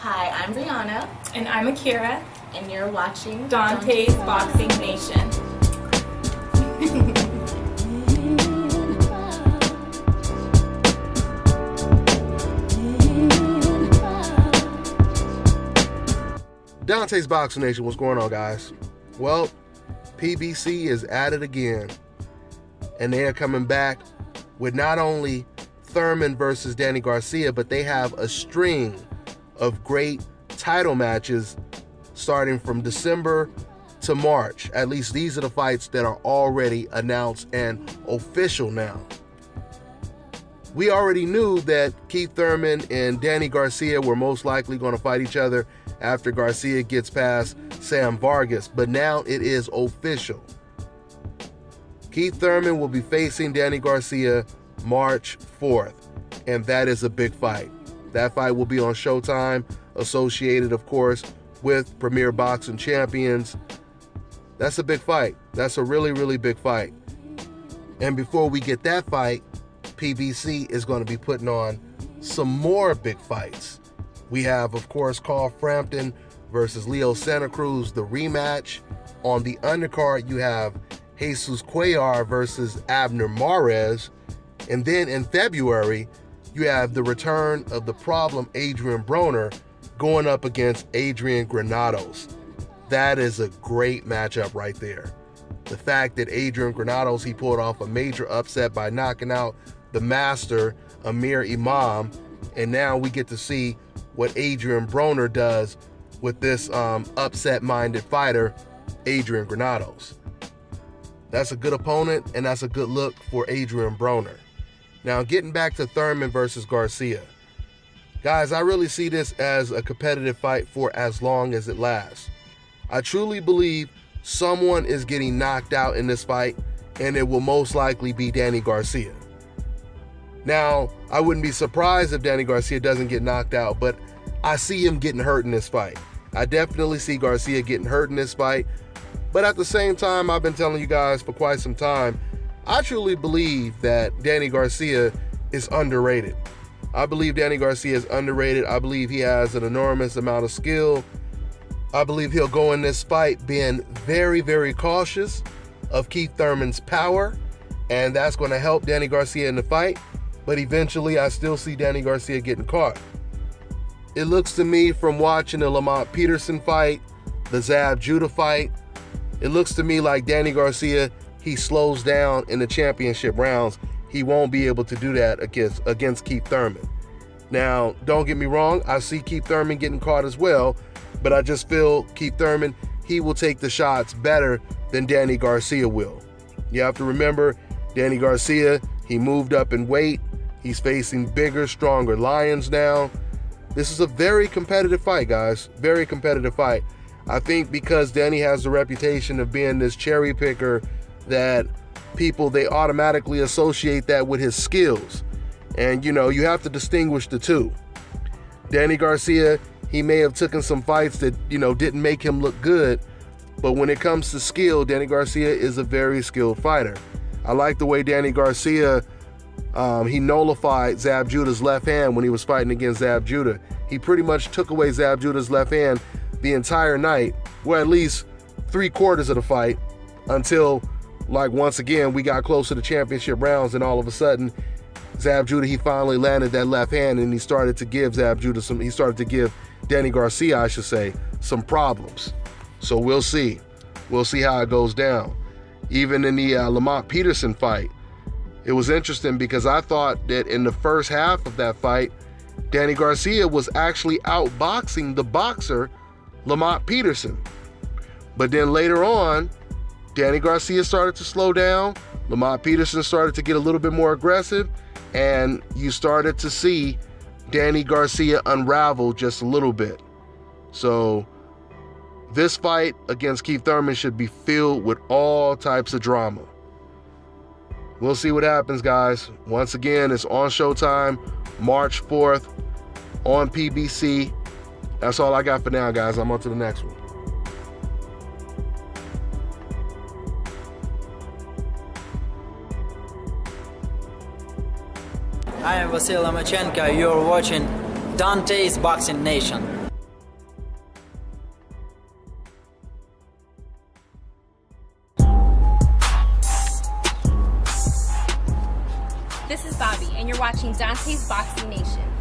Hi, I'm Brianna. And I'm Akira. And you're watching Dante's Boxing Nation. Dante's Boxing Nation, what's going on, guys? Well, PBC is at it again, and they are coming back with not only Thurman versus Danny Garcia, but they have a string of great title matches starting from December to March. At least these are the fights that are already announced and official now. We already knew that Keith Thurman and Danny Garcia were most likely going to fight each other after Garcia gets past Sam Vargas, but now it is official. Keith Thurman will be facing Danny Garcia March 4th, and that is a big fight. That fight will be on Showtime, associated, of course, with Premier Boxing Champions. That's a big fight. That's a really, really big fight. And before we get that fight, PBC is going to be putting on some more big fights. We have, of course, Carl Frampton versus Leo Santa Cruz, the rematch. On the undercard, you have Jesus Cuellar versus Abner Mares. And then in February, you have the return of the problem Adrian Broner going up against Adrian Granados. That is a great matchup right there. The fact that Adrian Granados, he pulled off a major upset by knocking out the master, Amir Imam, and now we get to see what Adrian Broner does with this upset-minded fighter, Adrian Granados. That's a good opponent, and that's a good look for Adrian Broner. Now, getting back to Thurman versus Garcia. Guys, I really see this as a competitive fight for as long as it lasts. I truly believe someone is getting knocked out in this fight, and it will most likely be Danny Garcia. Now, I wouldn't be surprised if Danny Garcia doesn't get knocked out, but I see him getting hurt in this fight. I definitely see Garcia getting hurt in this fight, but at the same time, I've been telling you guys for quite some time, I truly believe that Danny Garcia is underrated. I believe Danny Garcia is underrated. I believe he has an enormous amount of skill. I believe he'll go in this fight being very, very cautious of Keith Thurman's power, and that's going to help Danny Garcia in the fight. But eventually, I still see Danny Garcia getting caught. It looks to me from watching the Lamont Peterson fight, the Zab Judah fight, it looks to me like Danny Garcia, he slows down in the championship rounds. He won't be able to do that against Keith Thurman. Now, don't get me wrong, I see Keith Thurman getting caught as well, but I just feel Keith Thurman, he will take the shots better than Danny Garcia will. You have to remember, Danny Garcia, he moved up in weight. He's facing bigger, stronger lions now. This is a very competitive fight, guys. Very competitive fight. I think because Danny has the reputation of being this cherry picker that people, they automatically associate that with his skills. And, you know, you have to distinguish the two. Danny Garcia, he may have taken some fights that, you know, didn't make him look good. But when it comes to skill, Danny Garcia is a very skilled fighter. I like the way Danny Garcia, he nullified Zab Judah's left hand when he was fighting against Zab Judah. He pretty much took away Zab Judah's left hand the entire night, or at least 3/4 of the fight, until, like, once again, we got close to the championship rounds, and all of a sudden, Zab Judah, he finally landed that left hand, and he started to give Danny Garcia, I should say, some problems. So we'll see. We'll see how it goes down. Even in the Lamont Peterson fight, it was interesting because I thought that in the first half of that fight, Danny Garcia was actually outboxing the boxer, Lamont Peterson. But then later on, Danny Garcia started to slow down, Lamont Peterson started to get a little bit more aggressive, and you started to see Danny Garcia unravel just a little bit. So this fight against Keith Thurman should be filled with all types of drama. We'll see what happens, guys. Once again, it's on Showtime, March 4th, on PBC. That's all I got for now, guys. I'm on to the next one. I am Vasil Lomachenko. You're watching Dante's Boxing Nation. this is Bobby, and you're watching Dante's Boxing Nation.